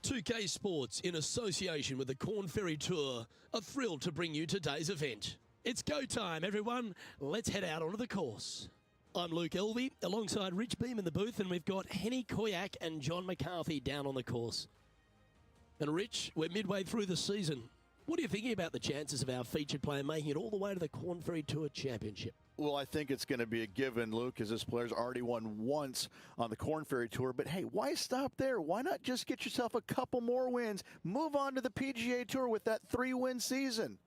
2K Sports, in association with the Corn Ferry Tour, are thrilled to bring you today's event. It's go time, everyone. Let's head out onto the course. I'm Luke Elvey, alongside Rich Beam in the booth, and we've got Henny Koyak and John McCarthy down on the course. And Rich, we're midway through the season. What are you thinking about the chances of our featured player making it all the way to the Corn Ferry Tour Championship? Well, I think it's going to be a given, Luke, as this player's already won once on the Corn Ferry Tour. But hey, why stop there? Why not just get yourself a couple more wins? Move on to the PGA Tour with that 3-win season.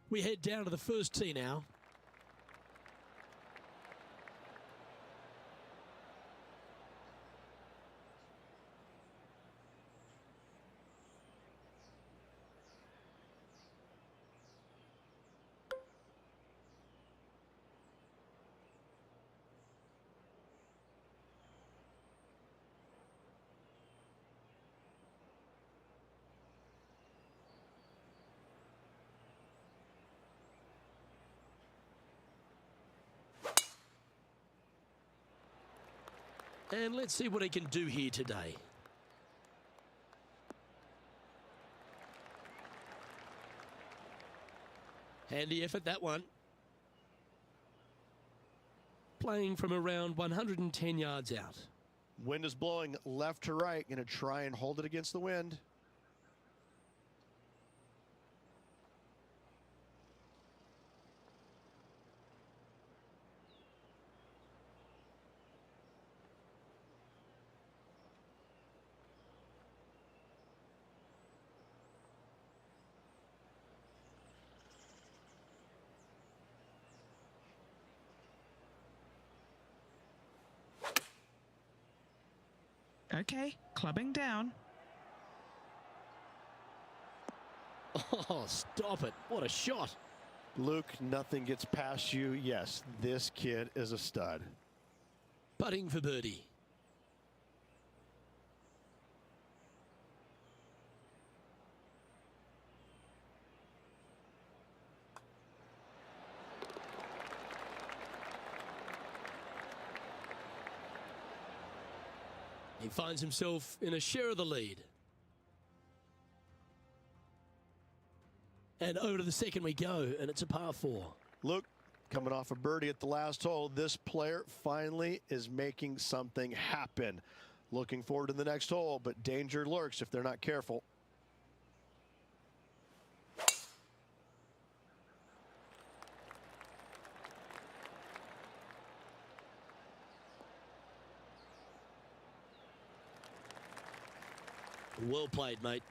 We head down to the first tee now. And let's see what he can do here today. Handy effort, that one. Playing from around 110 yards out. Wind is blowing left to right. Going to try and hold it against the wind. Okay, clubbing down. Oh, stop it. What a shot. Luke, nothing gets past you. Yes, this kid is a stud. Putting for birdie. He finds himself in a share of the lead. And over to the second we go, and it's a par 4. Luke, coming off a birdie at the last hole, this player finally is making something happen. Looking forward to the next hole, but danger lurks if they're not careful. Well played, mate.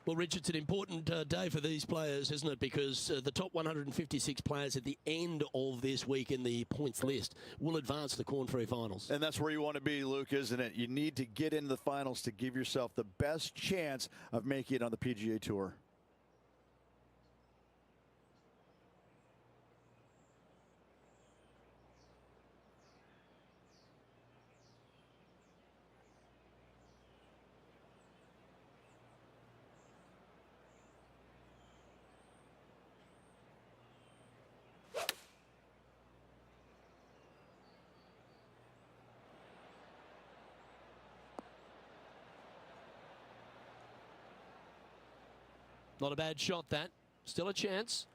Well, Rich, it's an important day for these players, isn't it? Because the top 156 players at the end of this week in the points list will advance to the Corn Ferry Finals. And that's where you want to be, Luke, isn't it? You need to get into the finals to give yourself the best chance of making it on the PGA Tour. Not a bad shot, that. Still a chance.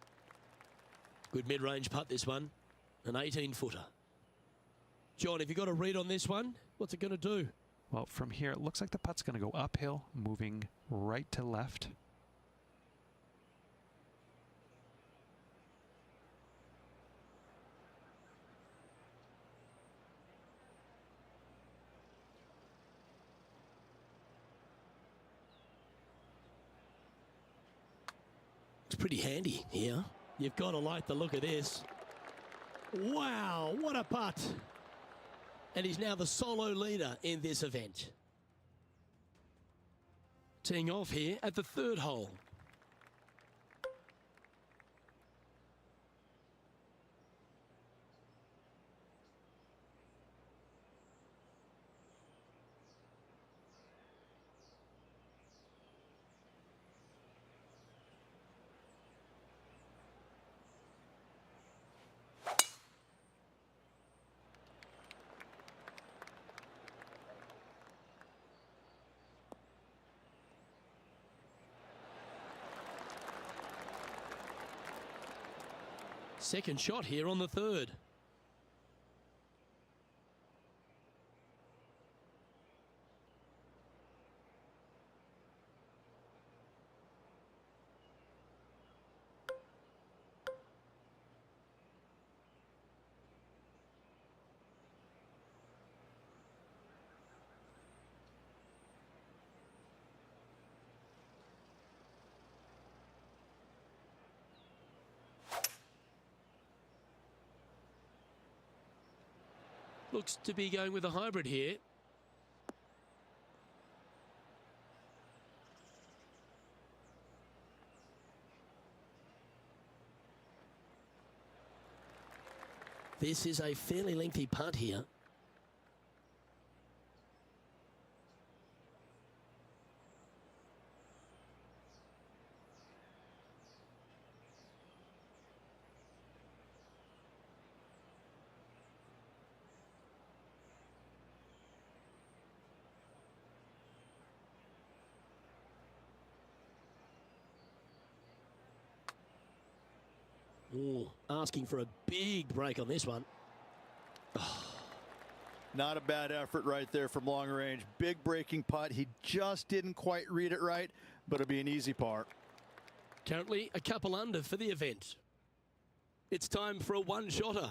Good mid-range putt, this one. An 18-footer. John, have you got a read on this one? What's it going to do? Well, from here, it looks like the putt's going to go uphill, moving right to left. It's pretty handy here. You've got to like the look of this. Wow, what a putt. And he's now the solo leader in this event. Teeing off here at the third hole. Second shot here on the third. Looks to be going with a hybrid here. This is a fairly lengthy putt here. Ooh, asking for a big break on this one. Not a bad effort right there from long range. Big breaking putt. He just didn't quite read it right, but it'll be an easy par. Currently a couple under for the event. It's time for a one-shotter.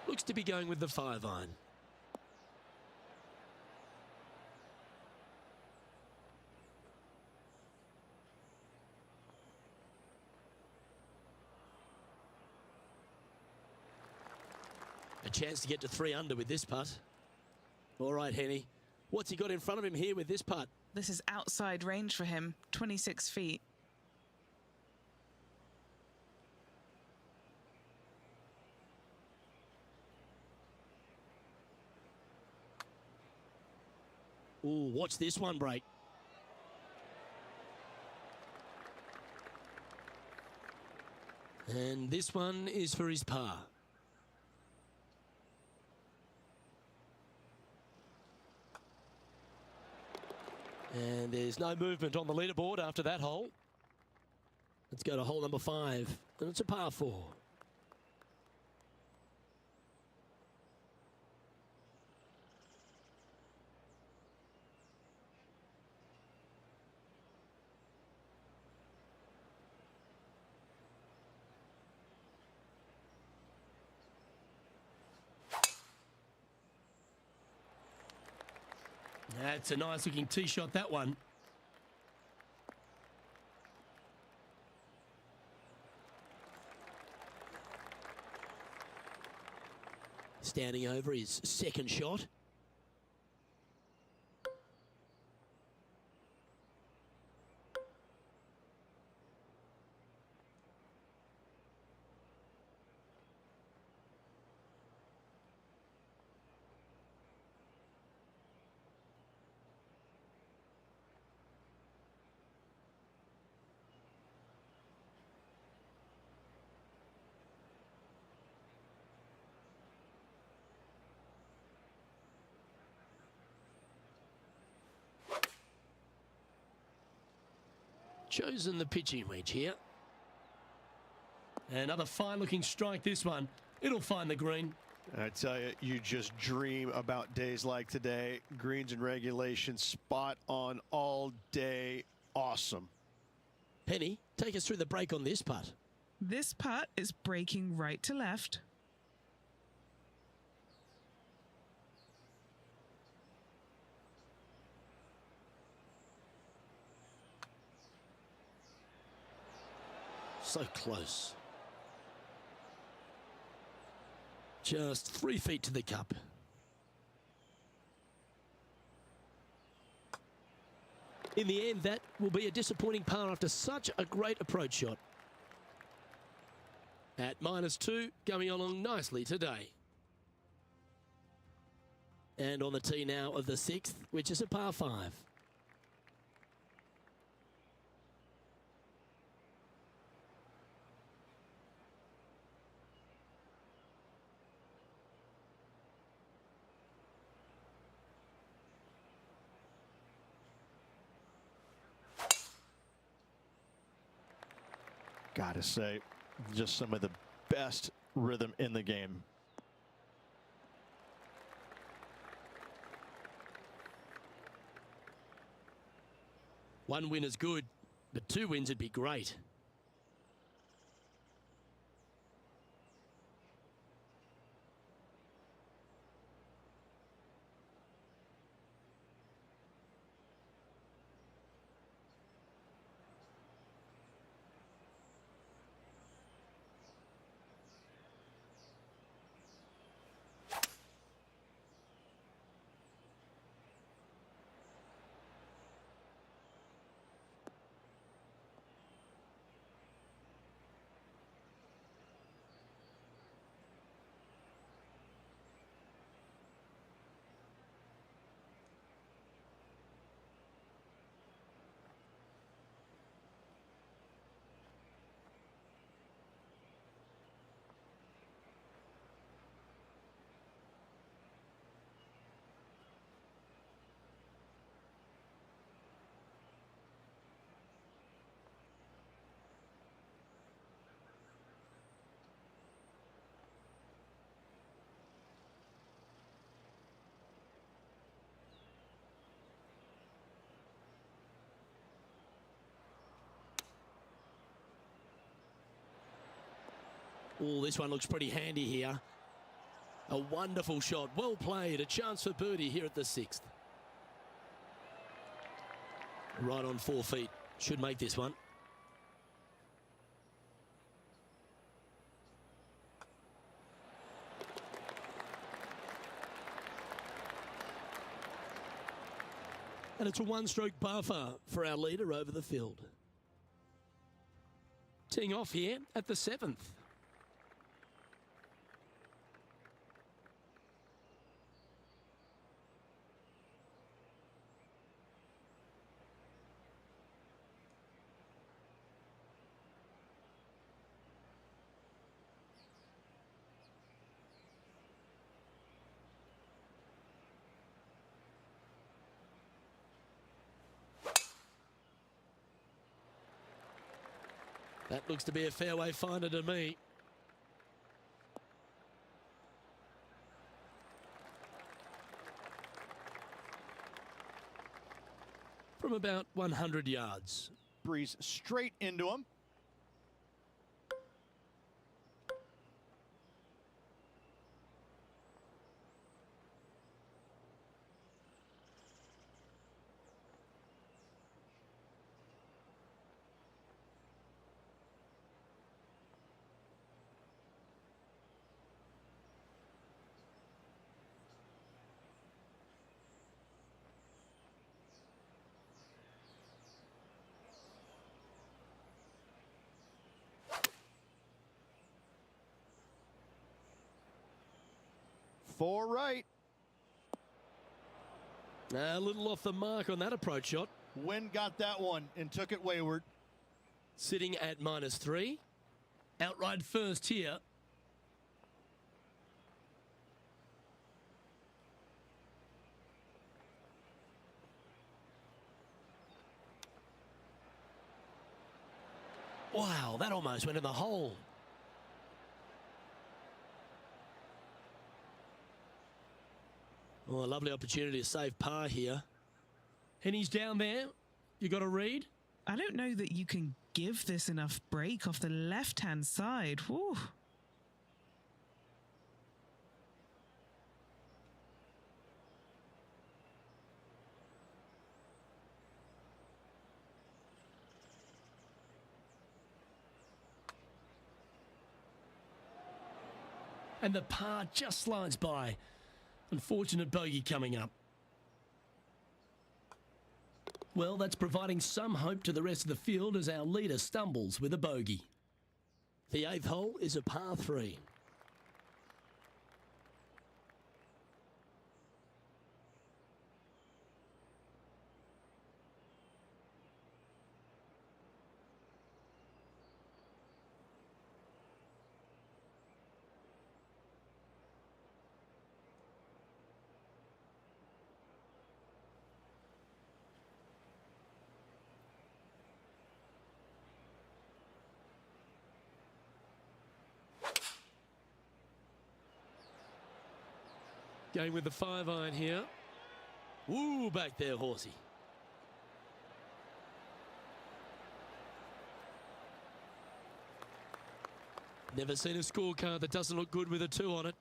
Looks to be going with the 5-iron. A chance to get to 3 under with this putt. All right, Henny. What's he got in front of him here with this putt? This is outside range for him, 26 feet. Ooh, watch this one break. And this one is for his par. And there's no movement on the leaderboard after that hole. Let's go to hole number 5. And it's a par 4. That's a nice looking tee shot, that one. Standing over his second shot. Chosen the pitching wedge here. Another fine looking strike, this one. It'll find the green. I tell you, you just dream about days like today. Greens and regulation, spot on all day. Awesome. Penny, take us through the break on this putt. This putt is breaking right to left. So close. Just 3 feet to the cup. In the end, that will be a disappointing par after such a great approach shot. At -2, going along nicely today. And on the tee now of the 6th, which is a par 5. Gotta say, just some of the best rhythm in the game. One win is good, but 2 wins would be great. Oh, this one looks pretty handy here. A wonderful shot. Well played. A chance for birdie here at the 6th. Right on 4 feet. Should make this one. And it's a 1-stroke par for our leader over the field. Teeing off here at the 7th. That looks to be a fairway finder to me. From about 100 yards. Breeze straight into him. Four right. A little off the mark on that approach shot. Wind got that one and took it wayward. Sitting at -3. Outright first here. Wow, that almost went in the hole. Oh, a lovely opportunity to save par here. And he's down there. You got to read. I don't know that you can give this enough break off the left-hand side. Whew. And the par just slides by. Unfortunate bogey coming up. Well, that's providing some hope to the rest of the field as our leader stumbles with a bogey. The 8th hole is a par 3. Going with the 5-iron here. Woo, back there, horsey. Never seen a scorecard that doesn't look good with a 2 on it.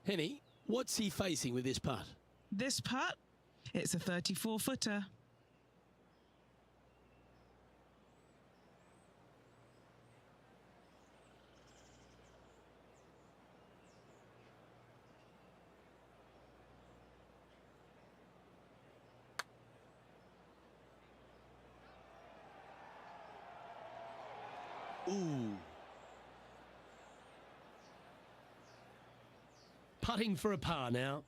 Henny, what's he facing with this putt? This putt, it's a 34-footer. Ooh. Putting for a par now.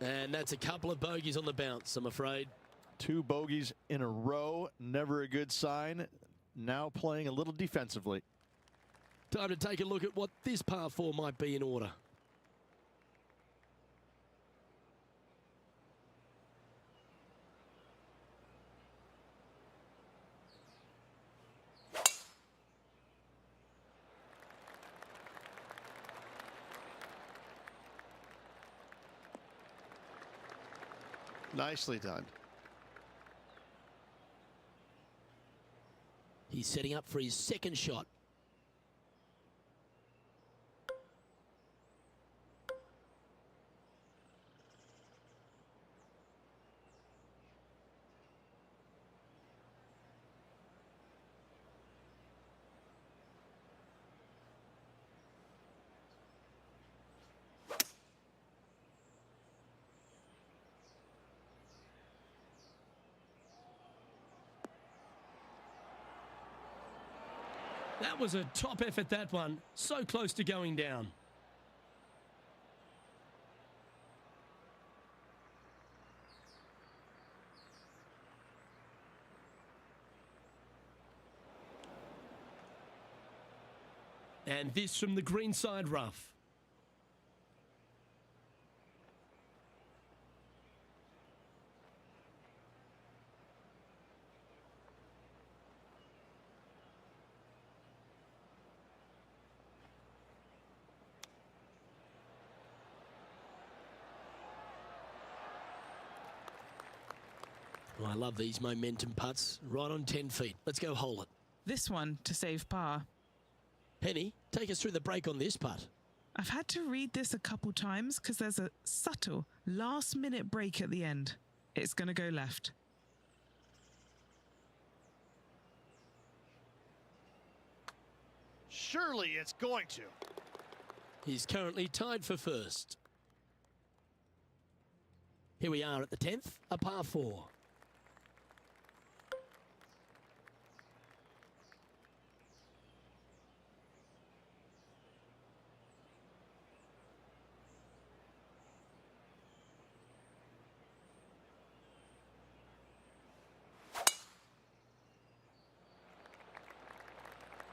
And that's a couple of bogeys on the bounce, I'm afraid. 2 bogeys in a row, never a good sign. Now playing a little defensively. Time to take a look at what this par 4 might be in order. Nicely done. He's setting up for his second shot. That was a top effort, that one. So close to going down. And this from the greenside rough. Oh, I love these momentum putts. Right on 10 feet. Let's go hole it. This one to save par. Henny, take us through the break on this putt. I've had to read this a couple times because there's a subtle last-minute break at the end. It's going to go left. Surely it's going to. He's currently tied for first. Here we are at the 10th, a par 4.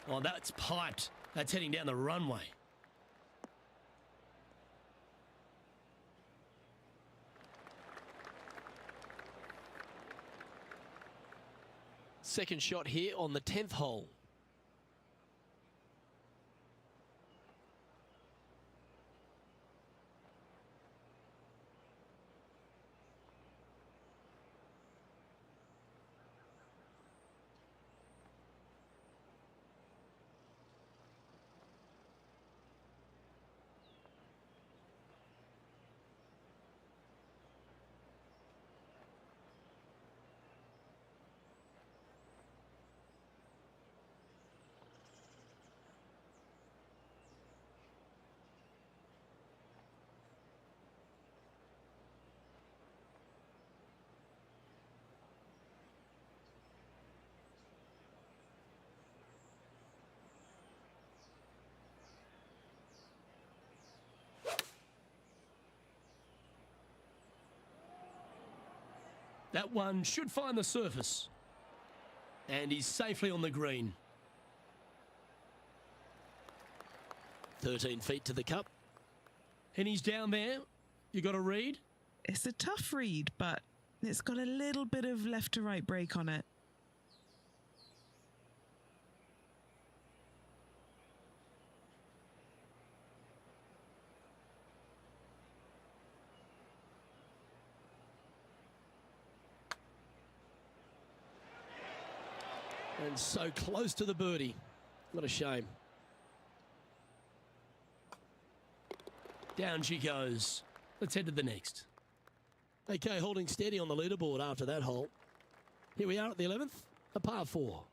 Oh, that's piped. That's heading down the runway. Second shot here on the 10th hole. That one should find the surface. And he's safely on the green. 13 feet to the cup. And he's down there. You got a read? It's a tough read, but it's got a little bit of left to right break on it. And so close to the birdie. What a shame. Down she goes. Let's head to the next. Okay, holding steady on the leaderboard after that hole. Here we are at the 11th, a par 4.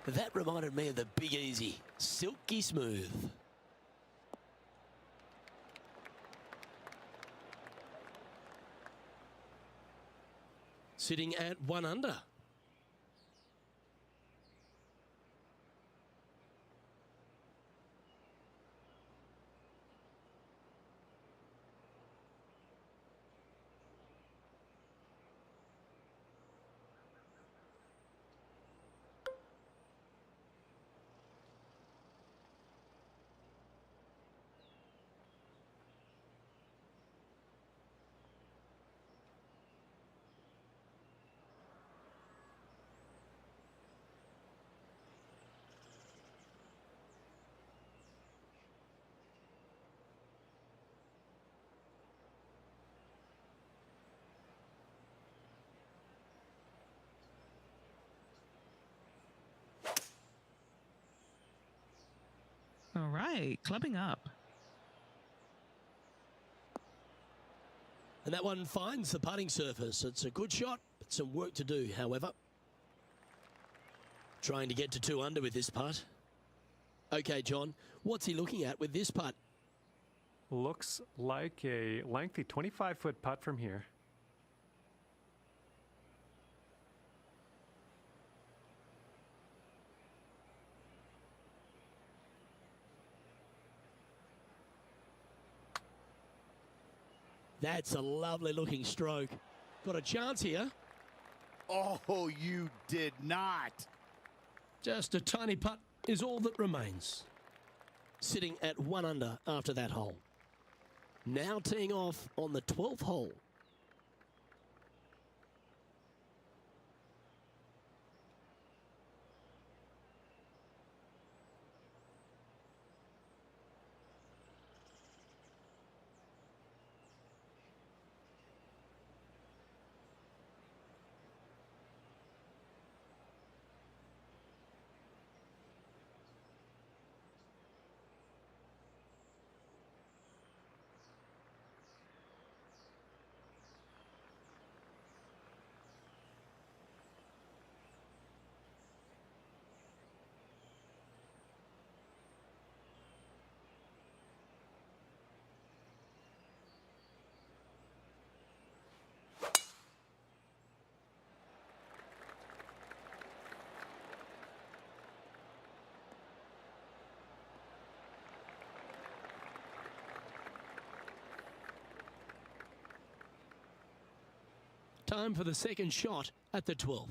That reminded me of the Big Easy. Silky smooth. Sitting at 1 under. All right, clubbing up. And that one finds the putting surface. It's a good shot, but some work to do, however. Trying to get to 2 under with this putt. Okay, John, what's he looking at with this putt? Looks like a lengthy 25-foot putt from here. That's a lovely looking stroke. Got a chance here. Oh, you did not. Just a tiny putt is all that remains. Sitting at 1 under after that hole. Now teeing off on the 12th hole. Time for the second shot at the 12th.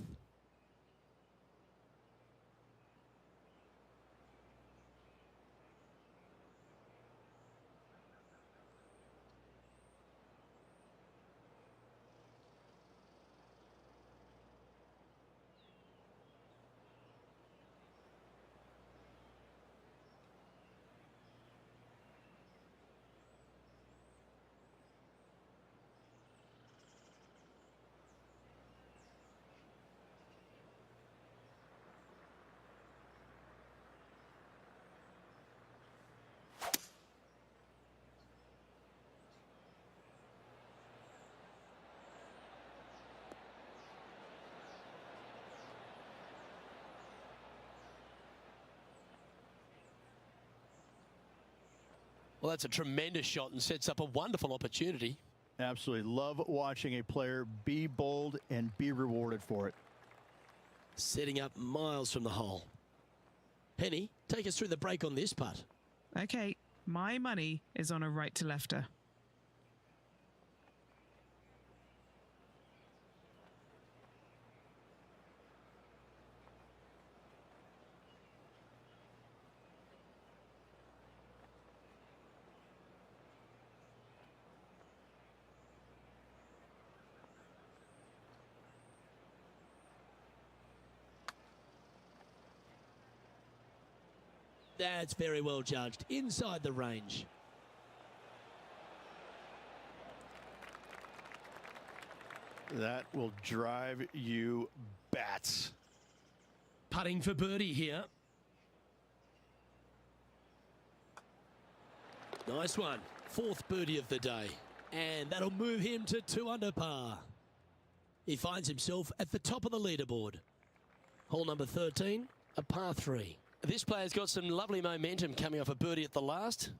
Well, that's a tremendous shot and sets up a wonderful opportunity. Absolutely. Love watching a player be bold and be rewarded for it. Setting up miles from the hole. Henny, take us through the break on this putt. Okay, my money is on a right to lefter. That's very well judged. Inside the range. That will drive you bats. Putting for birdie here. Nice one. Fourth birdie of the day. And that'll move him to 2 under par. He finds himself at the top of the leaderboard. Hole number 13, a par 3. This player's got some lovely momentum coming off a birdie at the last.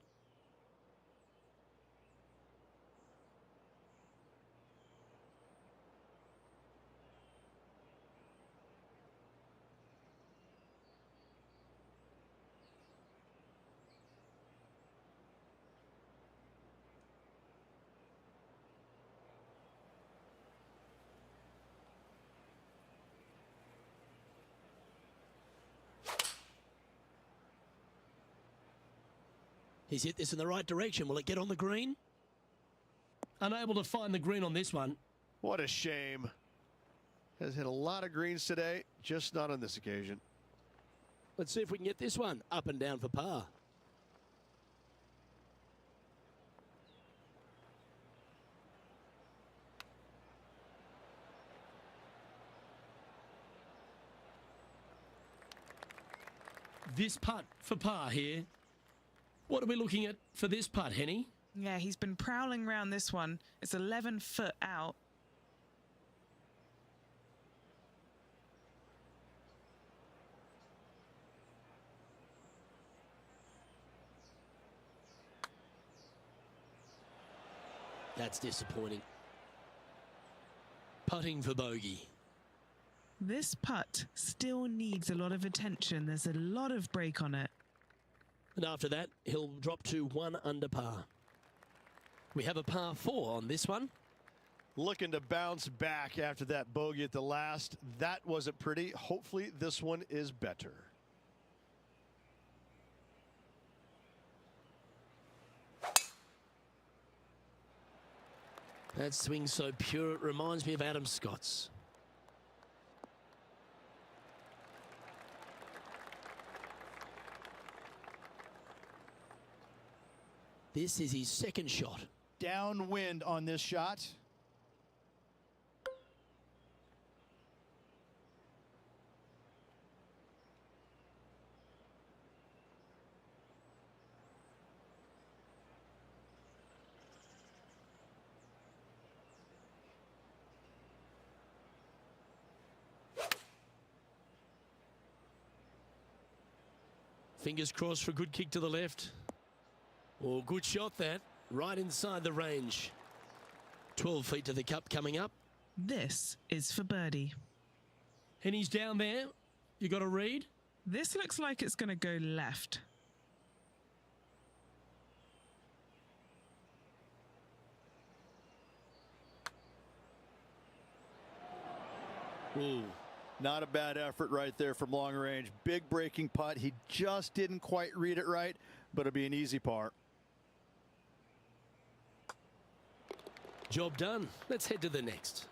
He's hit this in the right direction. Will it get on the green? Unable to find the green on this one. What a shame. Has hit a lot of greens today, just not on this occasion. Let's see if we can get this one up and down for par. This putt for par here. What are we looking at for this putt, Henny? Yeah, he's been prowling around this one. It's 11 foot out. That's disappointing. Putting for bogey. This putt still needs a lot of attention. There's a lot of break on it. And after that, he'll drop to 1 under par. We have a par 4 on this one. Looking to bounce back after that bogey at the last. That wasn't pretty. Hopefully this one is better. That swing so pure, it reminds me of Adam Scott's. This is his second shot. Downwind on this shot. Fingers crossed for a good kick to the left. Oh, good shot that. Right inside the range. 12 feet to the cup coming up. This is for birdie. Henny's down there. You got a read? This looks like it's going to go left. Ooh. Not a bad effort right there from long range. Big breaking putt. He just didn't quite read it right, but it'll be an easy par. Job done. Let's head to the next.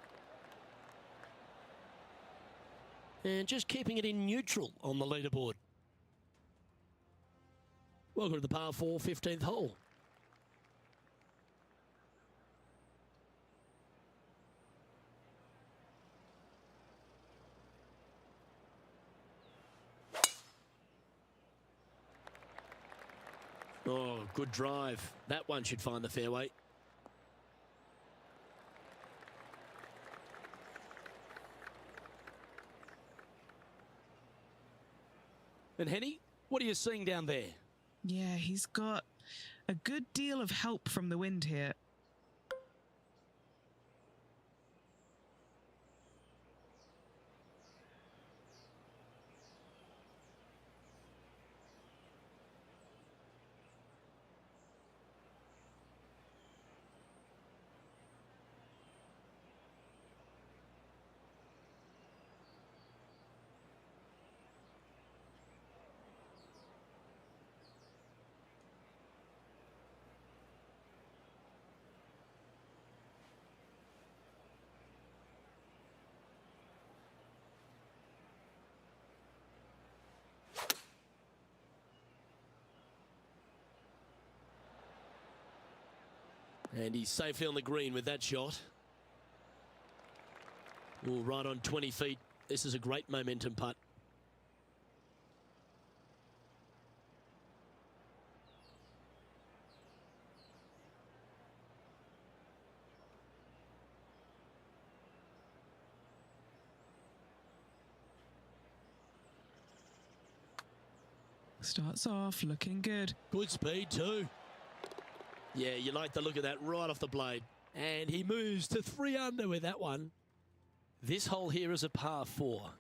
And just keeping it in neutral on the leaderboard. Welcome to the par 4 15th hole. Oh, good drive. That one should find the fairway. And Henny, what are you seeing down there? Yeah, he's got A good deal of help from the wind here. And he's safely on the green with that shot. Oh, right on 20 feet. This is a great momentum putt. Starts off looking good. Good speed too. Yeah, you like the look of that right off the blade. And he moves to 3 under with that one. This hole here is a par 4.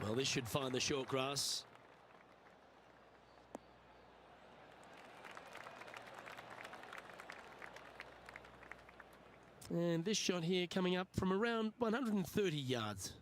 Well, this should find the short grass. And this shot here coming up from around 130 yards.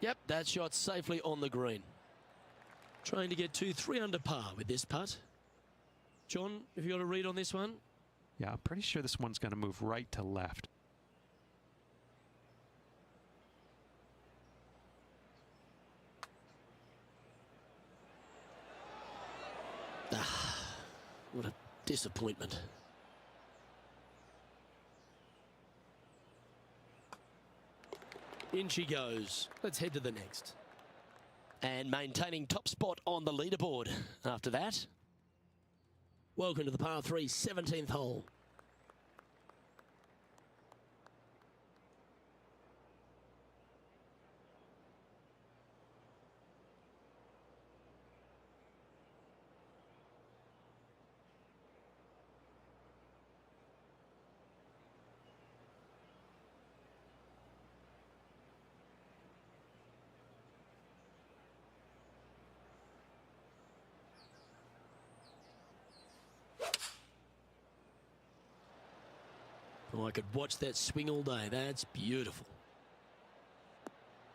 Yep, that shot safely on the green. Trying to get to 3 under par with this putt. John, have you got a read on this one? Yeah, I'm pretty sure this one's going to move right to left. What a disappointment. In she goes. Let's head to the next. And maintaining top spot on the leaderboard after that. Welcome to the par 3 17th hole. Oh, I could watch that swing all day. That's beautiful.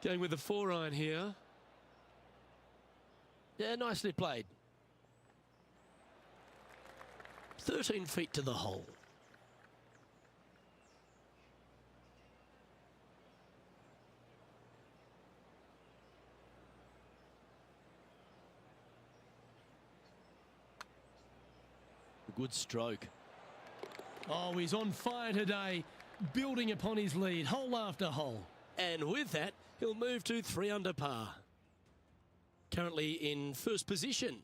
Going with the 4-iron here. Yeah, nicely played. 13 feet to the hole. Good stroke. Oh, he's on fire today, building upon his lead, hole after hole. And with that, he'll move to 3 under par. Currently in first position.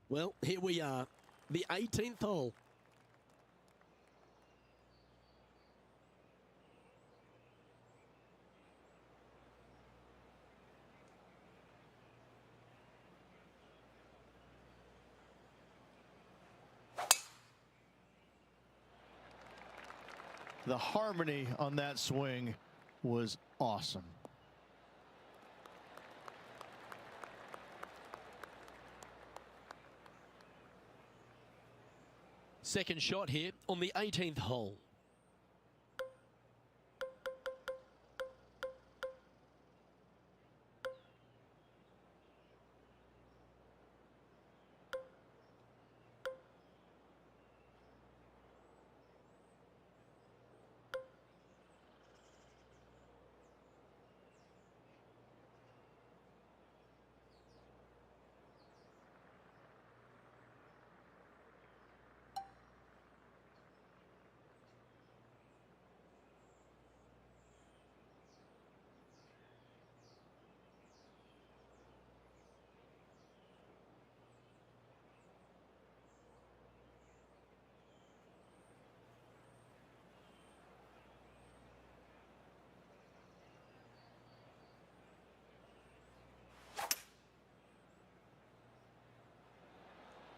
Well, here we are, the 18th hole. The harmony on that swing was awesome. Second shot here on the 18th hole.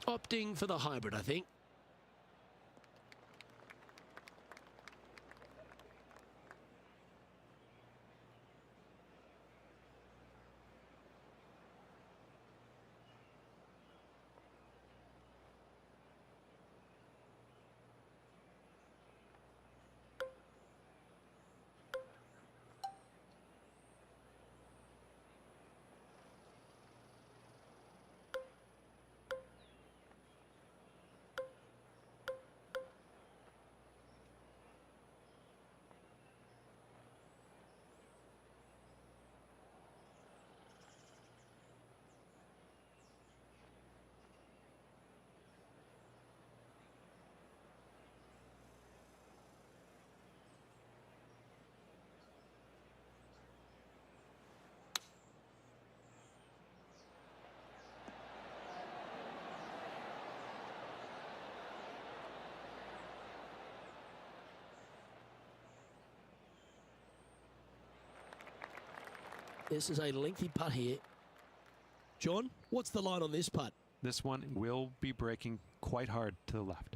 Opting for the hybrid, I think. This is a lengthy putt here. John, what's the line on this putt? This one will be breaking quite hard to the left.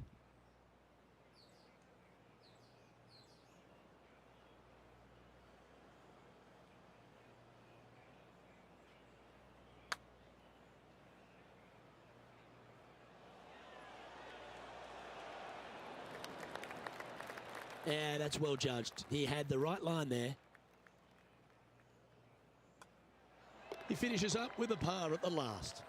Yeah, that's well judged. He had the right line there. He finishes up with a par at the last.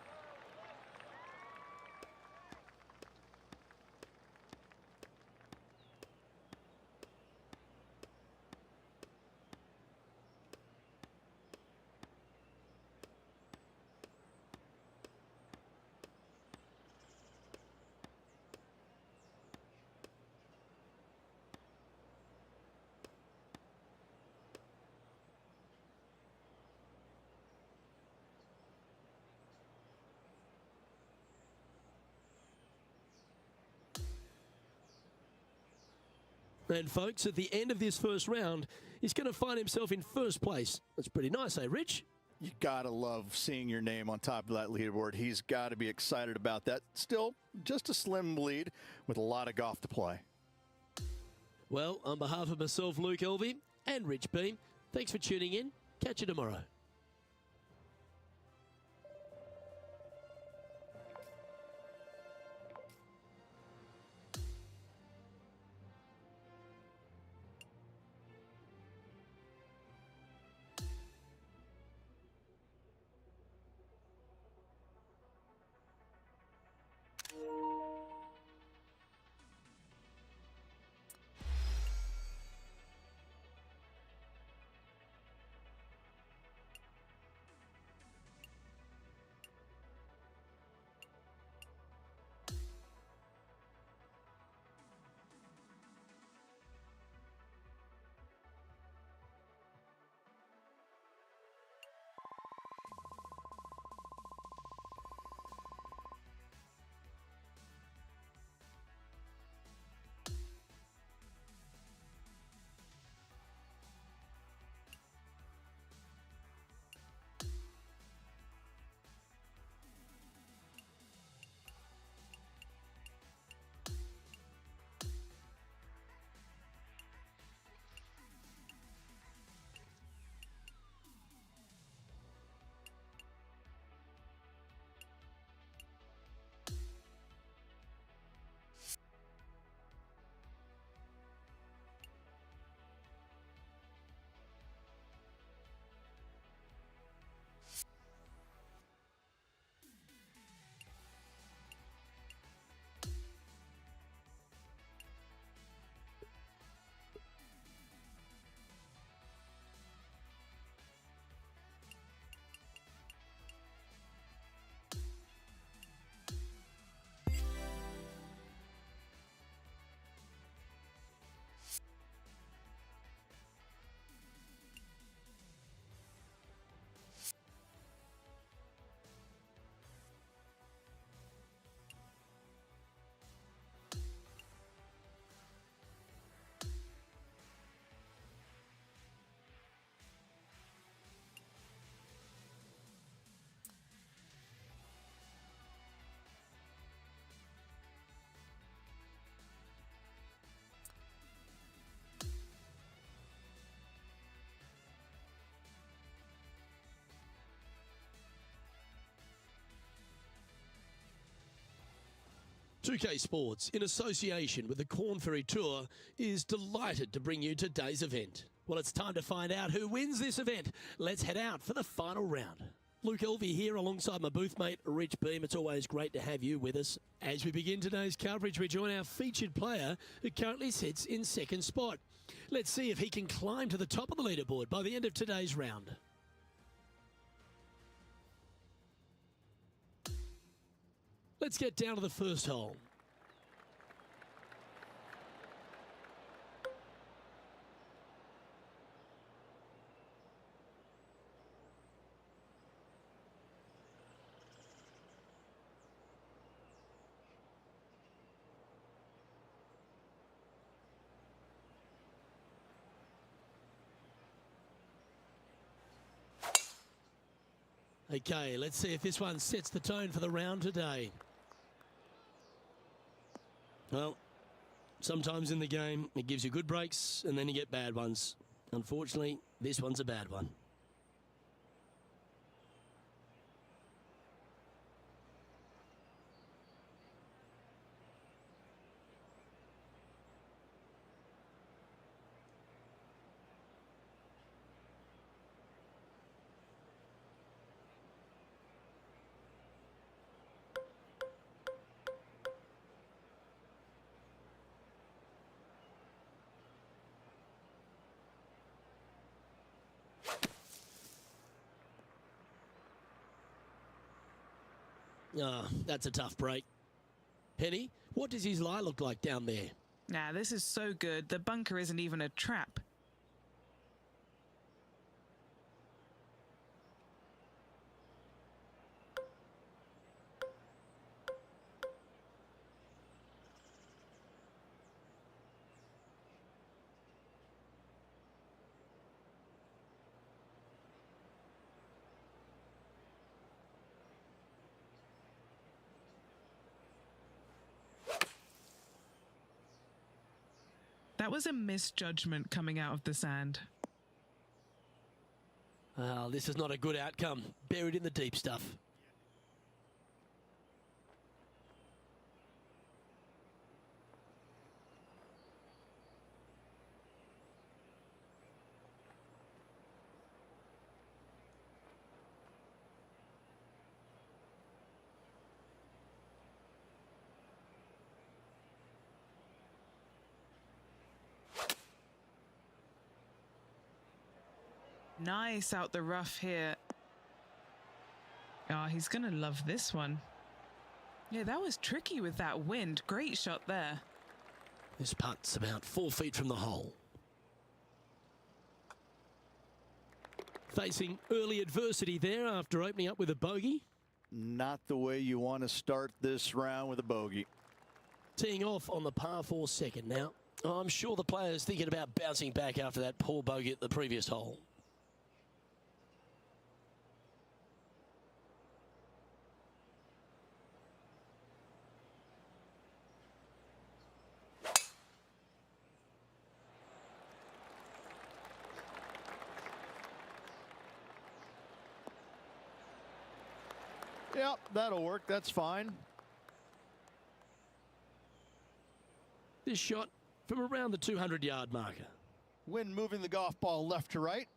And folks, at the end of this first round, he's going to find himself in first place. That's pretty nice, eh, Rich? You got to love seeing your name on top of that leaderboard. He's got to be excited about that. Still, just a slim lead with a lot of golf to play. Well, on behalf of myself, Luke Elvey, and Rich Beam, thanks for tuning in. Catch you tomorrow. 2K Sports, in association with the Corn Ferry Tour, is delighted to bring you today's event. Well, it's time to find out who wins this event. Let's head out for the final round. Luke Elvey here alongside my booth mate, Rich Beam. It's always great to have you with us. As we begin today's coverage, we join our featured player who currently sits in second spot. Let's see if he can climb to the top of the leaderboard by the end of today's round. Let's get down to the first hole. Okay, let's see if this one sets the tone for the round today. Well, sometimes in the game, it gives you good breaks and then you get bad ones. Unfortunately, this one's a bad one. Ah, that's a tough break. Penny, what does his lie look like down there? Nah, this is so good. The bunker isn't even a trap. That was a misjudgment coming out of the sand. Oh, this is not a good outcome. Buried in the deep stuff. Nice out the rough here. Oh, he's going to love this one. Yeah, that was tricky with that wind. Great shot there. This putt's about 4 feet from the hole. Facing early adversity there after opening up with a bogey. Not the way you want to start this round with a bogey. Teeing off on the par 4 second now. Oh, I'm sure the player's thinking about bouncing back after that poor bogey at the previous hole. Yep, that'll work. That's fine. This shot from around the 200-yard marker. Wind moving the golf ball left to right.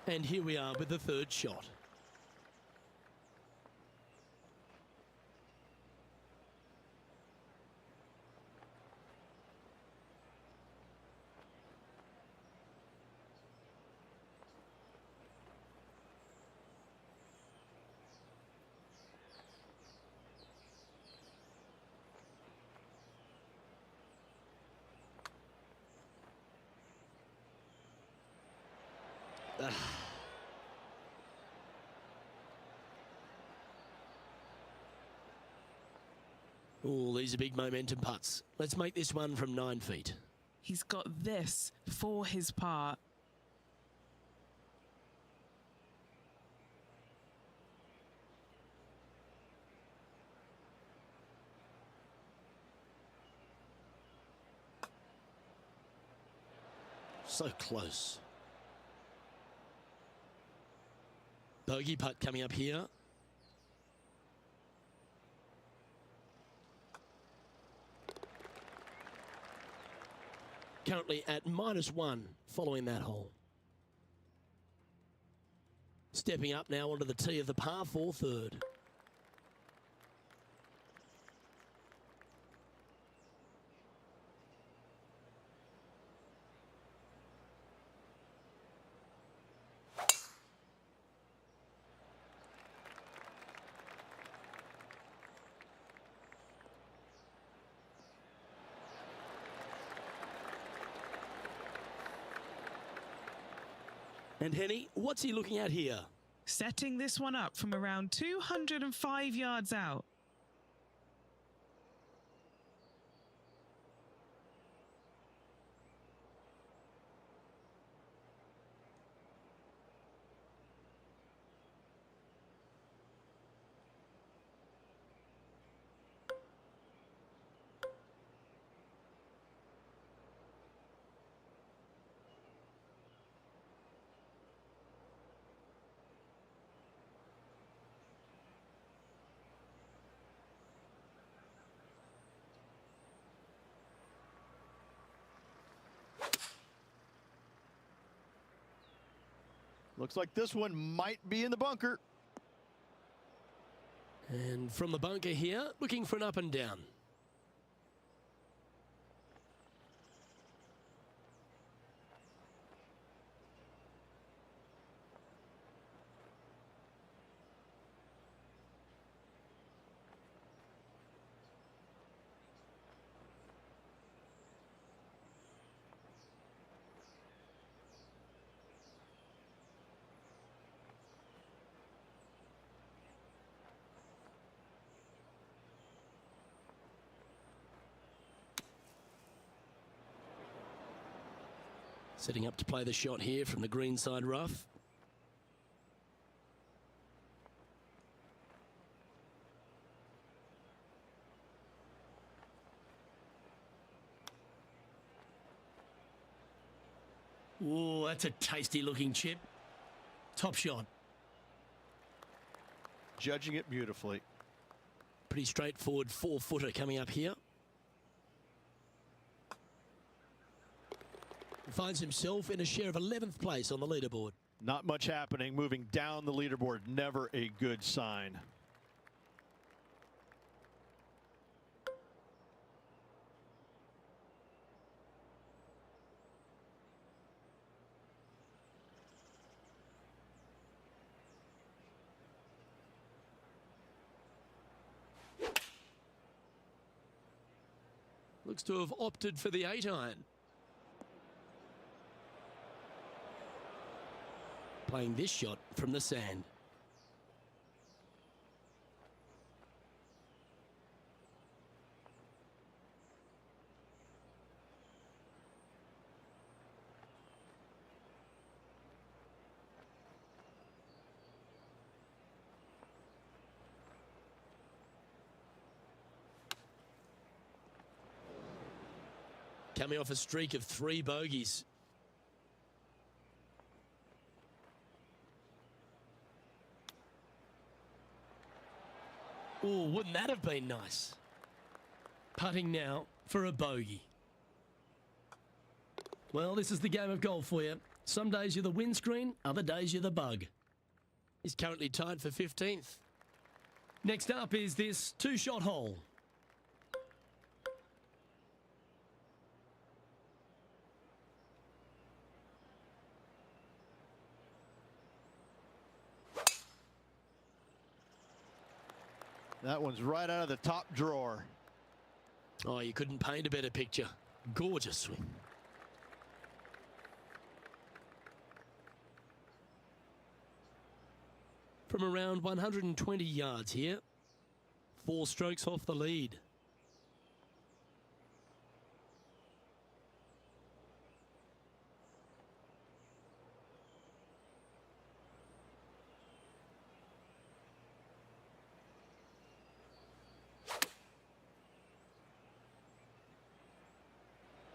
And here we are with the third shot. Oh, these are big momentum putts. Let's make this one from 9 feet. He's got this for his part. So close. Bogey putt coming up here. Currently at -1 following that hole. Stepping up now onto the tee of the par 4 third. And Henny, what's he looking at here? Setting this one up from around 205 yards out. Looks like this one might be in the bunker. And from the bunker here, looking for an up and down. Setting up to play the shot here from the greenside rough. Oh, that's a tasty looking chip. Top shot. Judging it beautifully. Pretty straightforward 4-footer coming up here. Finds himself in a share of 11th place on the leaderboard. Not much happening. Moving down the leaderboard, never a good sign. Looks to have opted for the 8-iron. Playing this shot from the sand. Coming off a streak of 3 bogeys. Oh, wouldn't that have been nice? Putting now for a bogey. Well, this is the game of golf for you. Some days you're the windscreen, other days you're the bug. He's currently tied for 15th. Next up is this 2-shot hole. That one's right out of the top drawer. Oh, you couldn't paint a better picture. Gorgeous swing. From around 120 yards here. 4 strokes off the lead.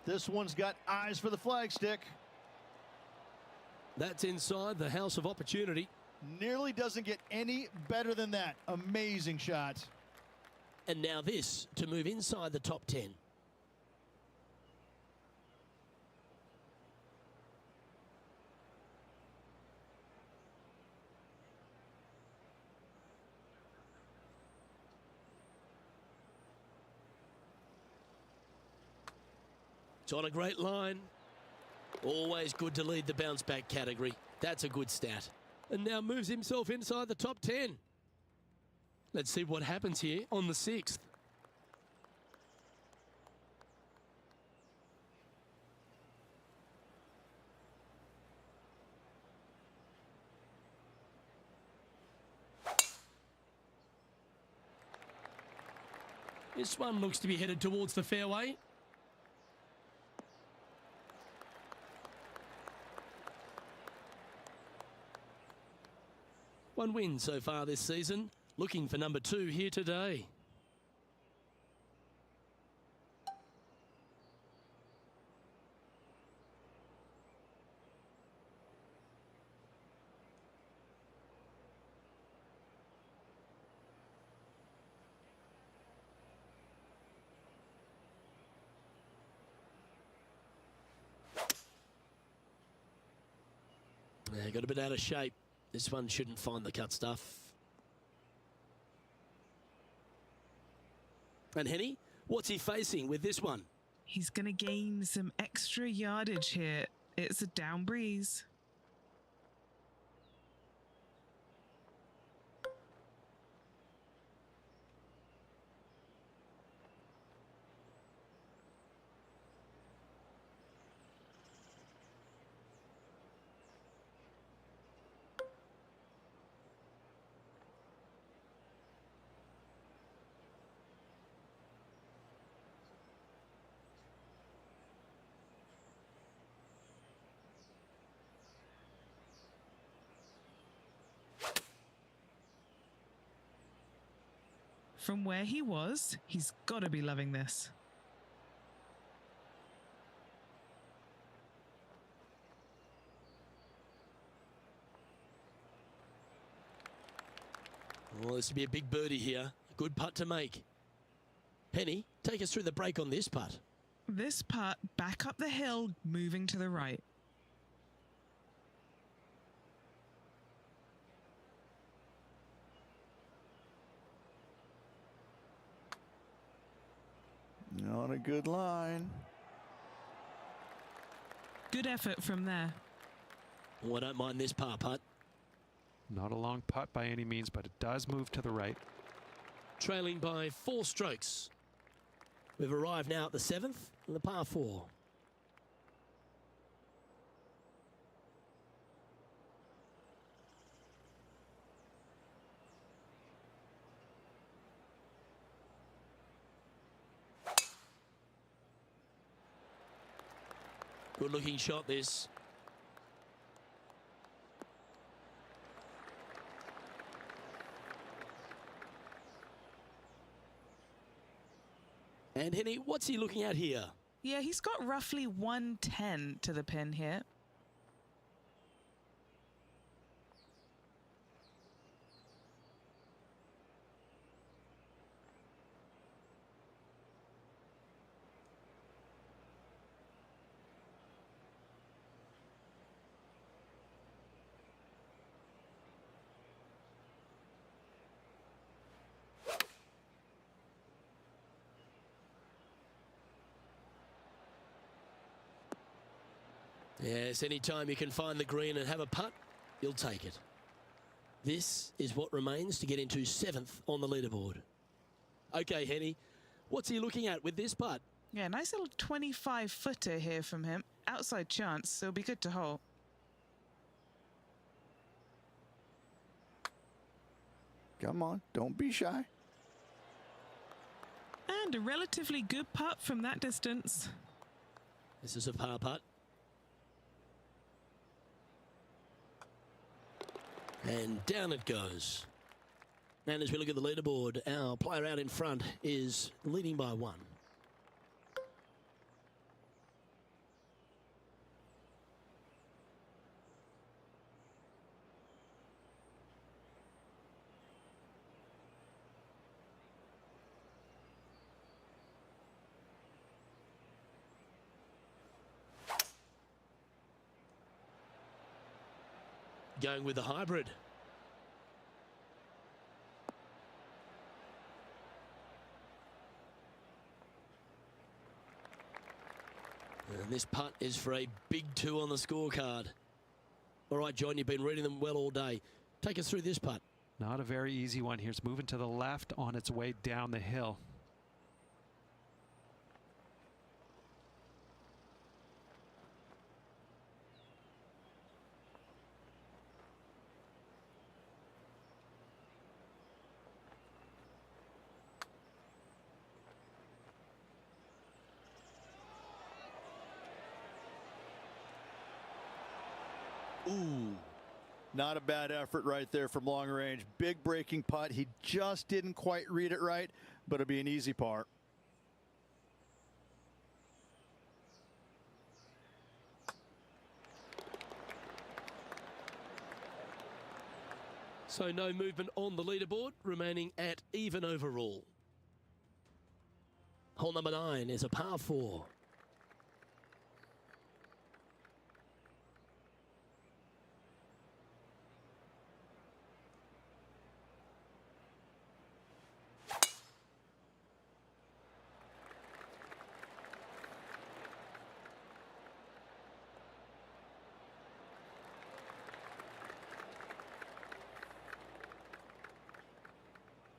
This one's got eyes for the flagstick. That's inside the house of opportunity. Nearly doesn't get any better than that. Amazing shot. And now this to move inside the top 10. It's on a great line. Always good to lead the bounce back category. That's a good stat. And now moves himself inside the top 10. Let's see what happens here on the 6th. This one looks to be headed towards the fairway. One win so far this season. Looking for number 2 here today. Yeah, got a bit out of shape. This one shouldn't find the cut stuff. And Henny, what's he facing with this one? He's going to gain some extra yardage here. It's a down breeze. From where he was, he's got to be loving this. Well, this would be a big birdie here. A good putt to make. Penny, take us through the break on this putt. This putt back up the hill, moving to the right. Not a good line. Good effort from there. Oh, I don't mind this par putt. Not a long putt by any means, but it does move to the right. Trailing by 4 strokes. We've arrived now at the 7th and the par 4. Good looking shot this. And Henny, what's he looking at here? Yeah, he's got roughly 110 to the pin here. Yes, anytime you can find the green and have a putt, you'll take it. This is what remains to get into 7th on the leaderboard. Okay, Henny, what's he looking at with this putt? Yeah, nice little 25-footer here from him. Outside chance, so it'll be good to hole. Come on, don't be shy. And a relatively good putt from that distance. This is a par putt. And down it goes. And as we look at the leaderboard, our player out in front is leading by 1. Going with the hybrid. And this putt is for a big 2 on the scorecard. All right, John, you've been reading them well all day. Take us through this putt. Not a very easy one here. It's moving to the left on its way down the hill. Ooh. Not a bad effort right there from long range. Big breaking putt. He just didn't quite read it right, but it'll be an easy par. So no movement on the leaderboard, remaining at even overall. Hole number 9 is a par 4.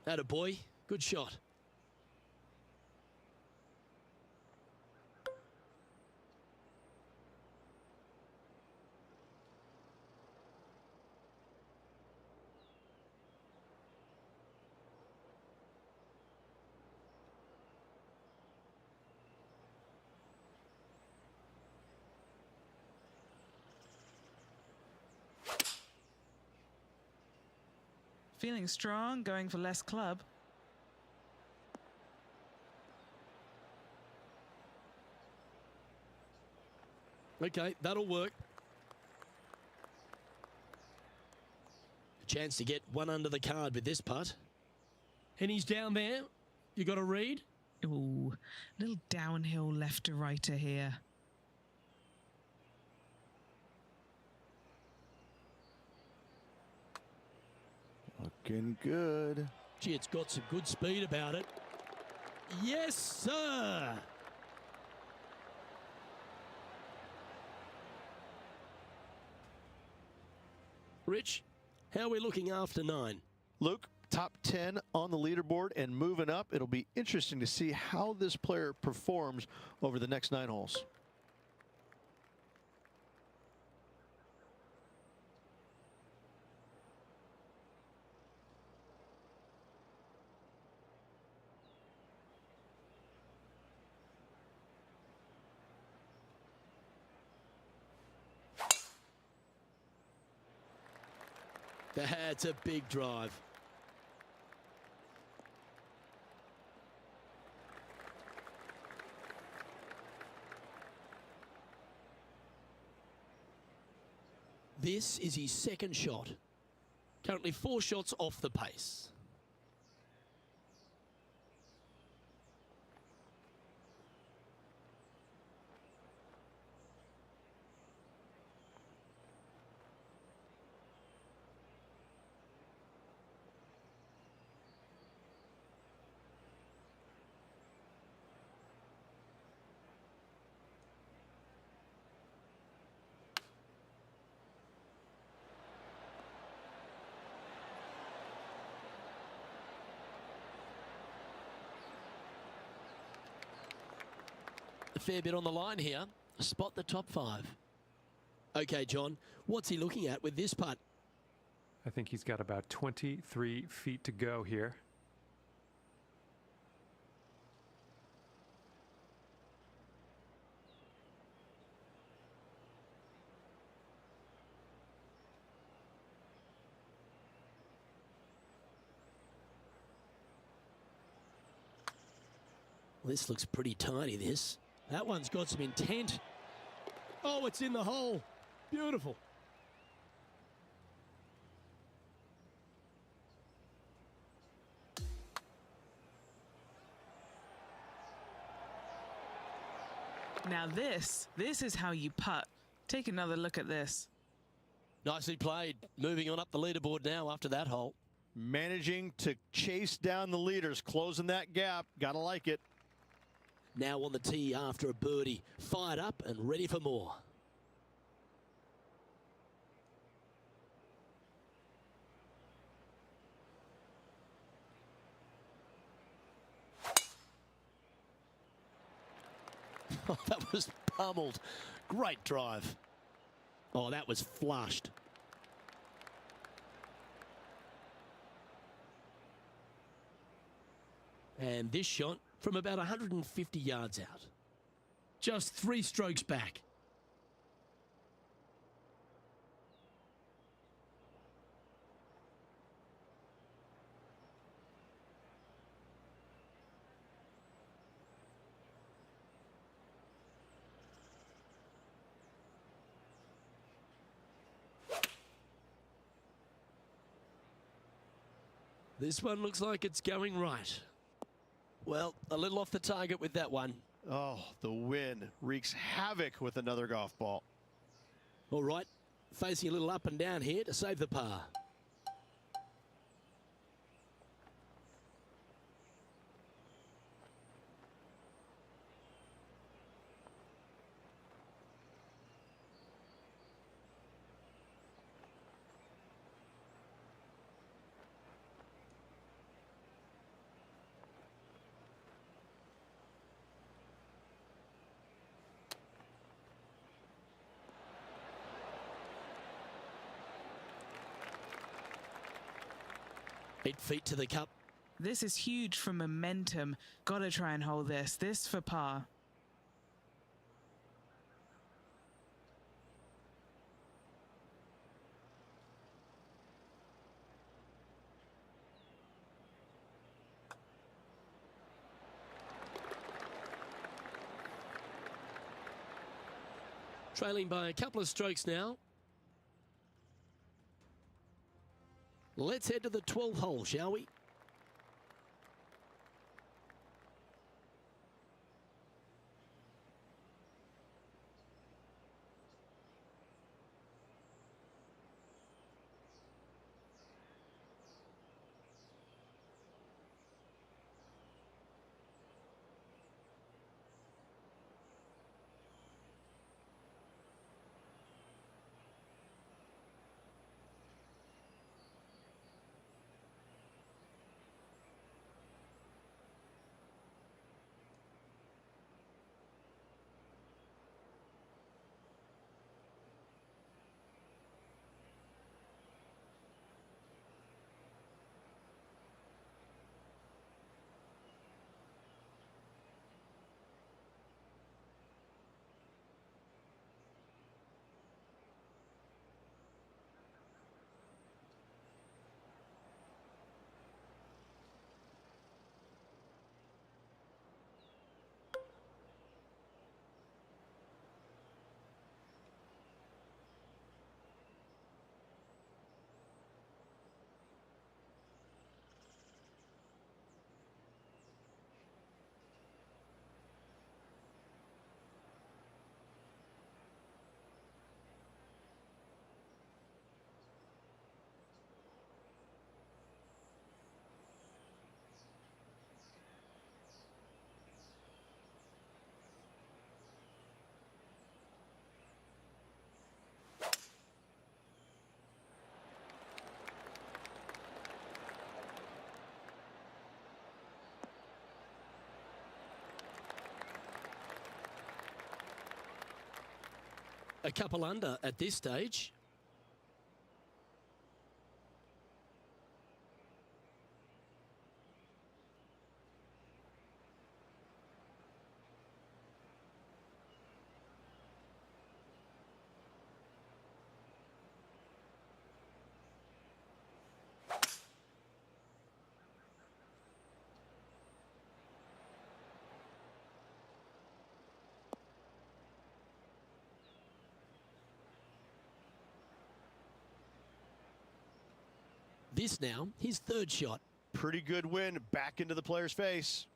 Attaboy, good shot. Feeling strong, going for less club. Okay, that'll work. A chance to get one under the card with this putt. And he's down there. You got a read? Ooh, little downhill left to righter here. Looking good. Gee, it's got some good speed about it. Yes, sir. Rich, how are we looking after 9? Luke, top 10 on the leaderboard and moving up. It'll be interesting to see how this player performs over the next 9 holes. That's a big drive. This is his second shot. Currently 4 shots off the pace. A fair bit on the line here. Spot the top 5. Okay, John, what's he looking at with this putt? I think he's got about 23 feet to go here. This looks pretty tiny, this. That one's got some intent. Oh, it's in the hole. Beautiful. Now this is how you putt. Take another look at this. Nicely played. Moving on up the leaderboard now after that hole. Managing to chase down the leaders, closing that gap. Gotta like it. Now on the tee after a birdie. Fired up and ready for more. Oh, that was pummeled. Great drive. Oh, that was flushed. And this shot from about 150 yards out. Just 3 strokes back. This one looks like it's going right. Well, a little off the target with that one. Oh, the wind wreaks havoc with another golf ball. All right, facing a little up and down here to save the par. Eight feet to the cup. This is huge for momentum. Gotta try and hold this. This for par. Trailing by a couple of strokes now. Let's head to the 12th hole, shall we? A couple under at this stage. This now, his 3rd shot. Pretty good win back into the player's face.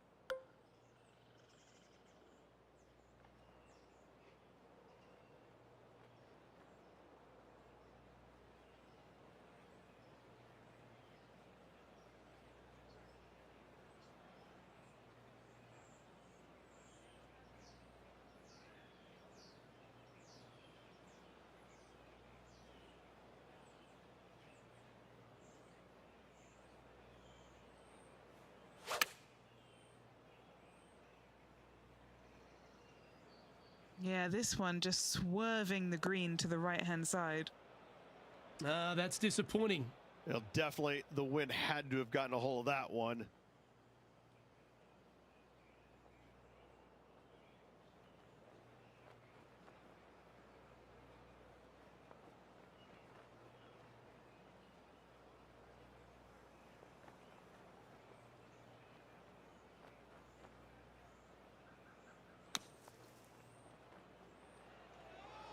Yeah, this one just swerving the green to the right-hand side. That's disappointing. You know, definitely the wind had to have gotten a hold of that one.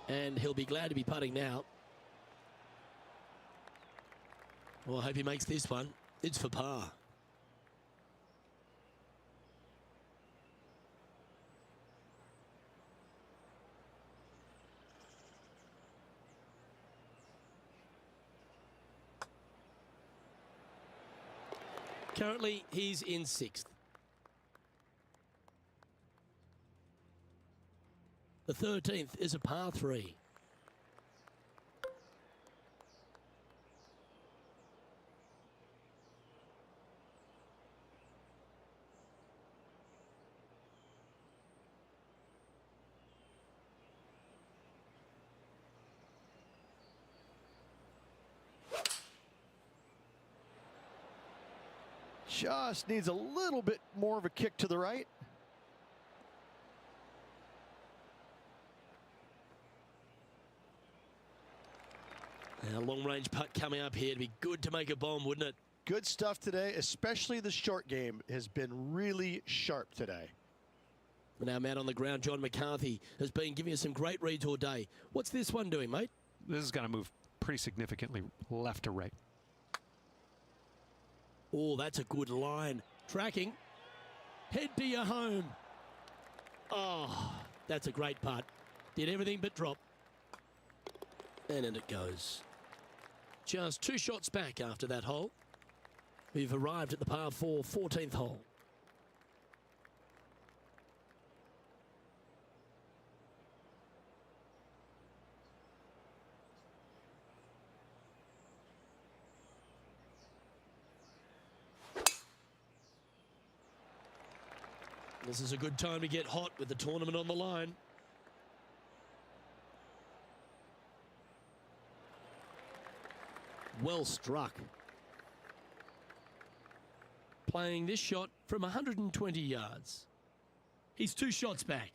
And he'll be glad to be putting now. Well, I hope he makes this one. It's for par. Currently, he's in 6th. The 13th is a par 3. Just needs a little bit more of a kick to the right. Now, long-range putt coming up here. It'd be good to make a bomb, wouldn't it? Good stuff today, especially the short game has been really sharp today. And our man on the ground, John McCarthy, has been giving us some great reads all day. What's this one doing, mate? This is going to move pretty significantly left to right. Oh, that's a good line. Tracking. Head to your home. Oh, that's a great putt. Did everything but drop. And in it goes. Just 2 shots back after that hole. We've arrived at the par 4, 14th hole. This is a good time to get hot with the tournament on the line. Well struck. Playing this shot from 120 yards. He's 2 shots back.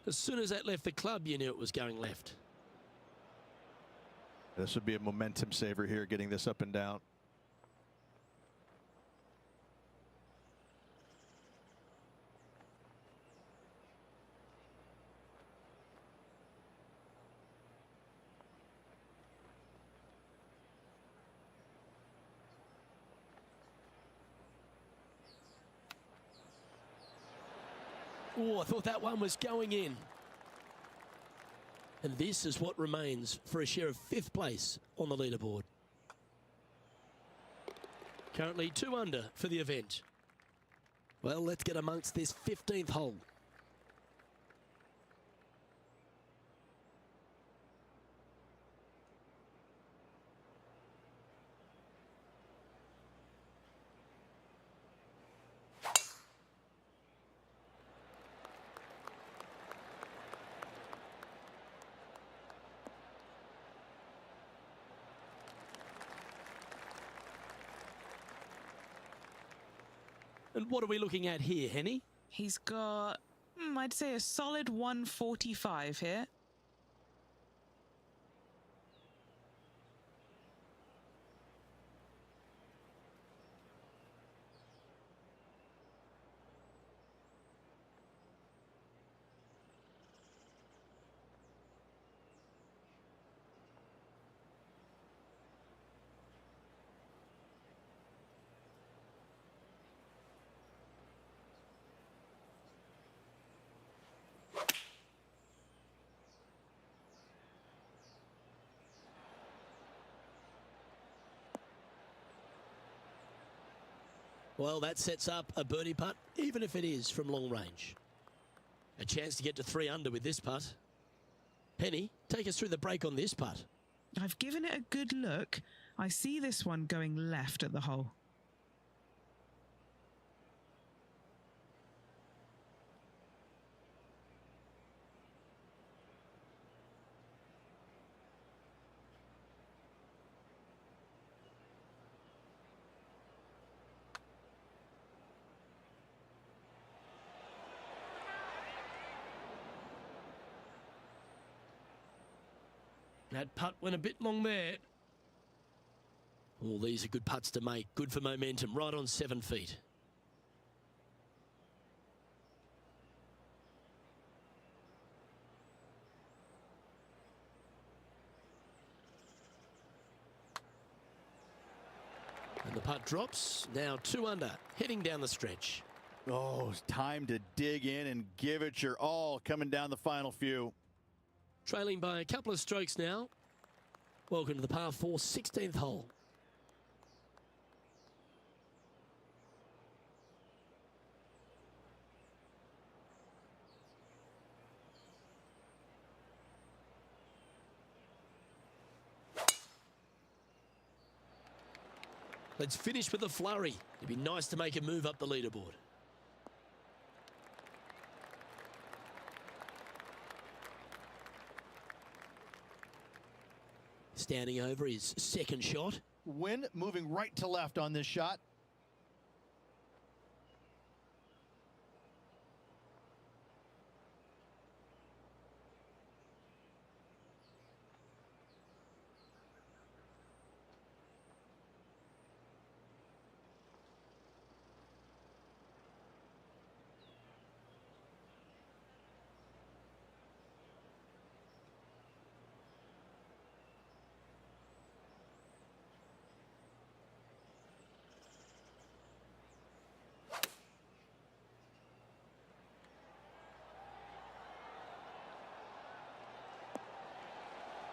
As soon as that left the club, you knew it was going left. This would be a momentum saver here, getting this up and down. Oh, I thought that one was going in. And this is what remains for a share of 5th place on the leaderboard. Currently 2 under for the event. Well, let's get amongst this 15th hole. And what are we looking at here, Henny? He's got, I'd say a solid 145 here. Well, that sets up a birdie putt, even if it is from long range. A chance to get to 3 under with this putt. Penny, take us through the break on this putt. I've given it a good look. I see this one going left at the hole. That putt went a bit long there. All these are good putts to make. Good for momentum. Right on 7 feet. And the putt drops. Now 2 under. Heading down the stretch. Oh, it's time to dig in and give it your all coming down the final few. Trailing by a couple of strokes now. Welcome to the par 4 16th hole. Let's finish with a flurry. It'd be nice to make a move up the leaderboard. Standing over his second shot. Wind moving right to left on this shot.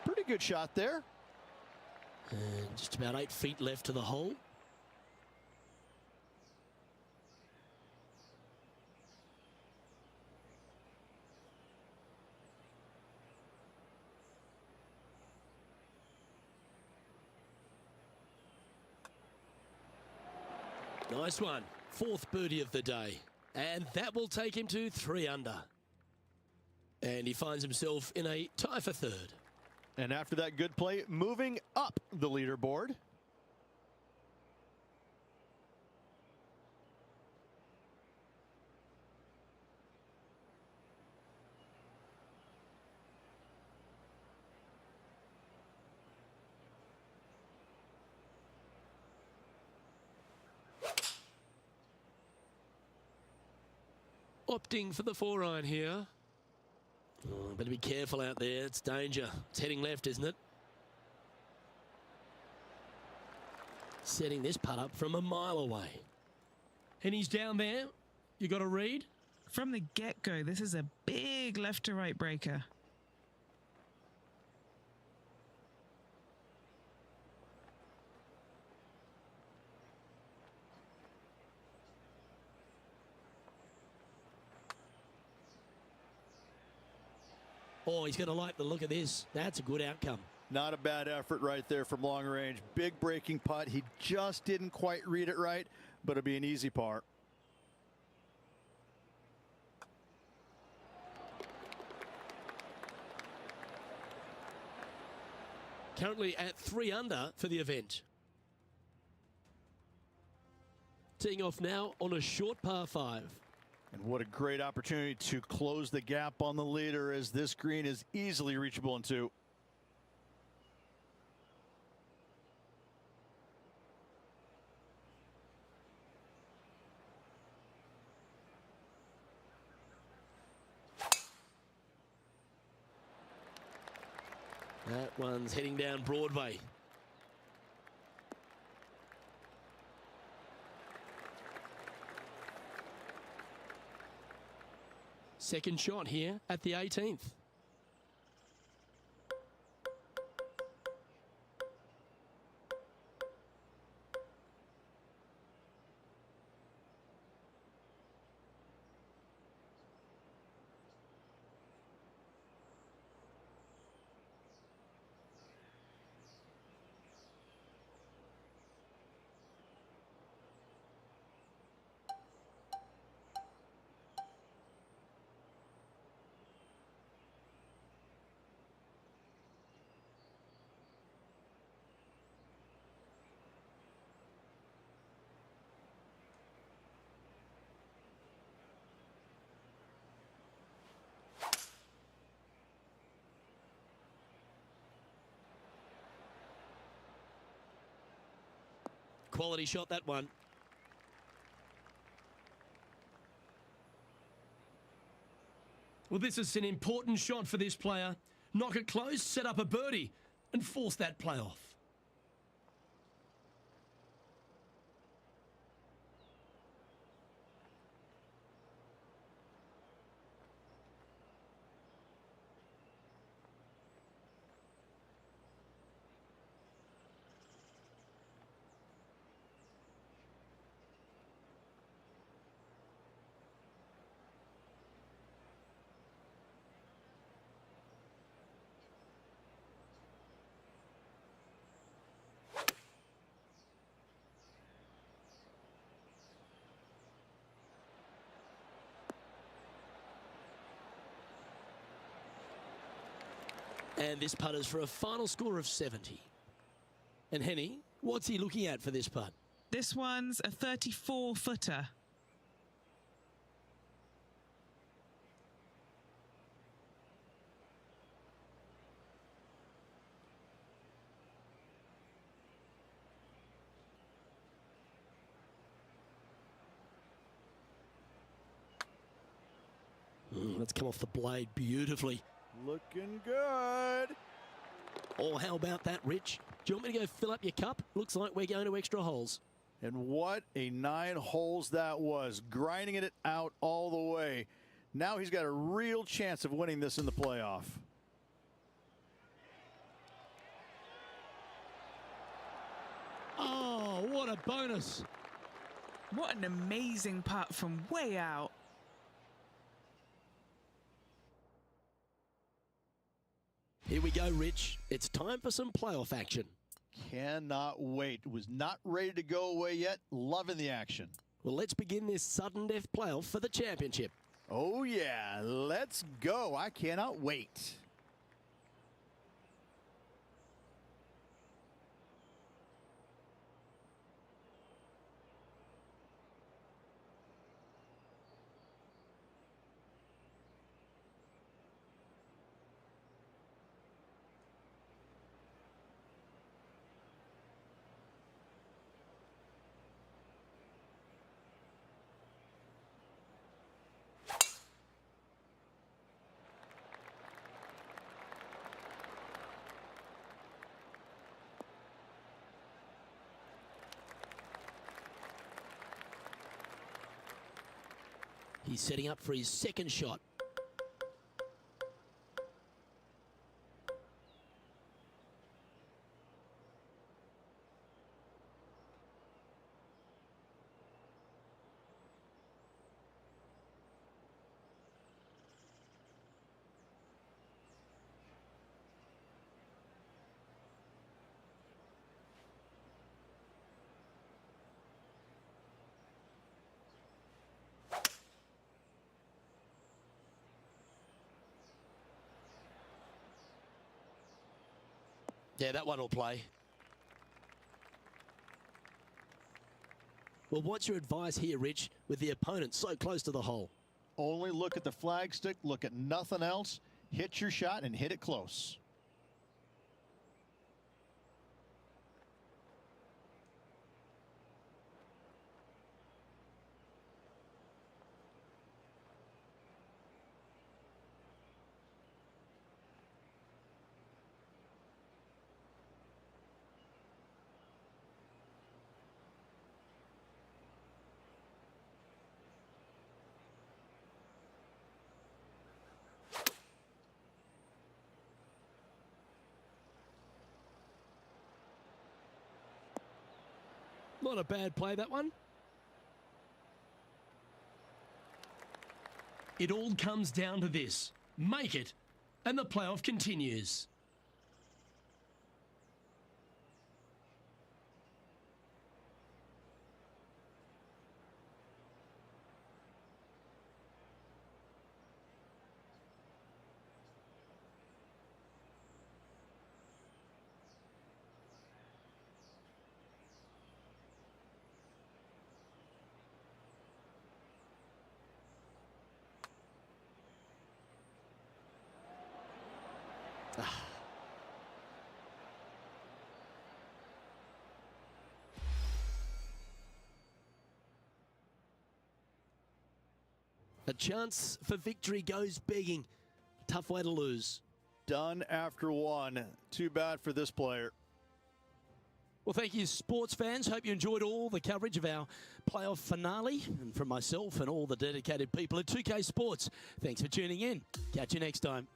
Pretty good shot there. And just about 8 feet left to the hole. Nice one. 4th birdie of the day. And that will take him to 3 under. And he finds himself in a tie for 3rd. And after that good play, moving up the leaderboard. Opting for the 4-iron here. Oh, better be careful out there. It's danger. It's heading left, isn't it? Setting this putt up from a mile away. And he's down there. You got a read? From the get-go, this is a big left to right breaker. Oh, he's going to like the look of this. That's a good outcome. Not a bad effort right there from long range. Big breaking putt. He just didn't quite read it right, but it'll be an easy par. Currently at 3 under for the event. Teeing off now on a short par 5. And what a great opportunity to close the gap on the leader, as this green is easily reachable in 2. That one's heading down Broadway. Second shot here at the 18th. quality shot, that one. Well, this is an important shot for this player. Knock it close, set up a birdie, and force that play off. And this putt is for a final score of 70. And Henny, what's he looking at for this putt? This one's a 34-footer. That's come off the blade beautifully. Looking good. Oh, how about that, Rich? Do you want me to go fill up your cup? Looks like we're going to extra holes. And what a 9 holes that was. Grinding it out all the way. Now he's got a real chance of winning this in the playoff. Oh, what a bonus. What an amazing putt from way out. Here we go, Rich. It's time for some playoff action. Cannot wait. Was not ready to go away yet. Loving the action. Well, let's begin this sudden death playoff for the championship. Oh, yeah. Let's go. I cannot wait. He's setting up for his second shot. Yeah, that one will play. Well, what's your advice here, Rich, with the opponent so close to the hole? Only look at the flagstick, look at nothing else. Hit your shot and hit it close. Not a bad play, that one. It all comes down to this. Make it, and the playoff continues. A chance for victory goes begging. Tough way to lose. Done after one. Too bad for this player. Well, thank you, sports fans. Hope you enjoyed all the coverage of our playoff finale. And from myself and all the dedicated people at 2K Sports, thanks for tuning in. Catch you next time.